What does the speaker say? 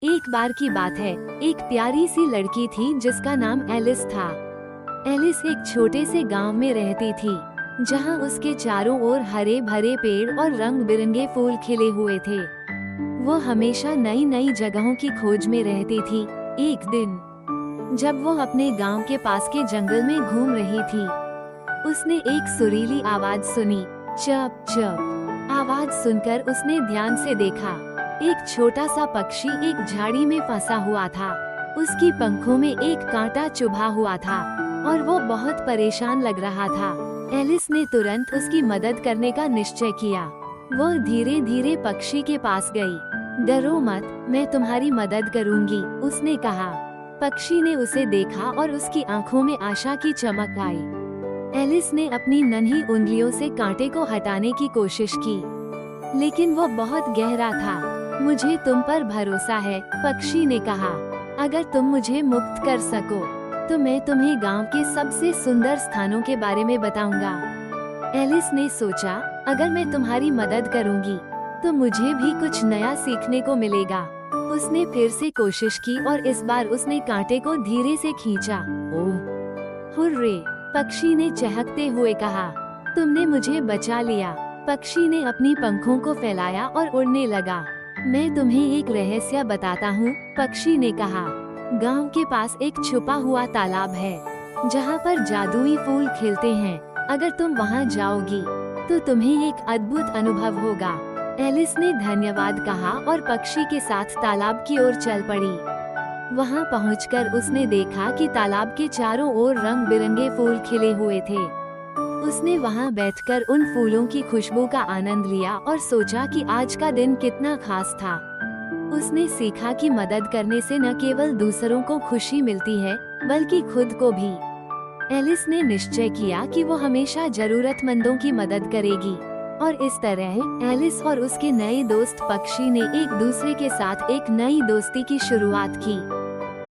एक बार की बात है, एक प्यारी सी लड़की थी जिसका नाम एलिस था। एलिस एक छोटे से गांव में रहती थी, जहां उसके चारों ओर हरे भरे पेड़ और रंग बिरंगे फूल खिले हुए थे। वो हमेशा नई नई जगहों की खोज में रहती थी। एक दिन जब वो अपने गांव के पास के जंगल में घूम रही थी, उसने एक सुरीली आवाज सुनी, चप चप। आवाज सुनकर उसने ध्यान से देखा। एक छोटा सा पक्षी एक झाड़ी में फंसा हुआ था। उसकी पंखों में एक कांटा चुभा हुआ था और वो बहुत परेशान लग रहा था। एलिस ने तुरंत उसकी मदद करने का निश्चय किया। वो धीरे धीरे पक्षी के पास गई। डरो मत, मैं तुम्हारी मदद करूंगी, उसने कहा। पक्षी ने उसे देखा और उसकी आंखों में आशा की चमक आई। एलिस ने अपनी नन्ही उंगलियों से कांटे को हटाने की कोशिश की, लेकिन वो बहुत गहरा था। मुझे तुम पर भरोसा है, पक्षी ने कहा। अगर तुम मुझे मुक्त कर सको तो मैं तुम्हें गांव के सबसे सुंदर स्थानों के बारे में बताऊंगा। एलिस ने सोचा, अगर मैं तुम्हारी मदद करूंगी तो मुझे भी कुछ नया सीखने को मिलेगा। उसने फिर से कोशिश की और इस बार उसने कांटे को धीरे से खींचा। ओह, हुर्रे, पक्षी ने चहकते हुए कहा। तुमने मुझे बचा लिया। पक्षी ने अपनी पंखों को फैलाया और उड़ने लगा। मैं तुम्हें एक रहस्य बताता हूँ, पक्षी ने कहा। गांव के पास एक छुपा हुआ तालाब है, जहाँ पर जादुई फूल खिलते हैं। अगर तुम वहाँ जाओगी तो तुम्हें एक अद्भुत अनुभव होगा। एलिस ने धन्यवाद कहा और पक्षी के साथ तालाब की ओर चल पड़ी। वहाँ पहुंचकर उसने देखा कि तालाब के चारों ओर रंग बिरंगे फूल खिले हुए थे। उसने वहाँ बैठकर उन फूलों की खुशबू का आनंद लिया और सोचा कि आज का दिन कितना खास था। उसने सीखा कि मदद करने से न केवल दूसरों को खुशी मिलती है, बल्कि खुद को भी। एलिस ने निश्चय किया कि वो हमेशा जरूरतमंदों की मदद करेगी, और इस तरह एलिस और उसके नए दोस्त पक्षी ने एक दूसरे के साथ एक नई दोस्ती की शुरुआत की।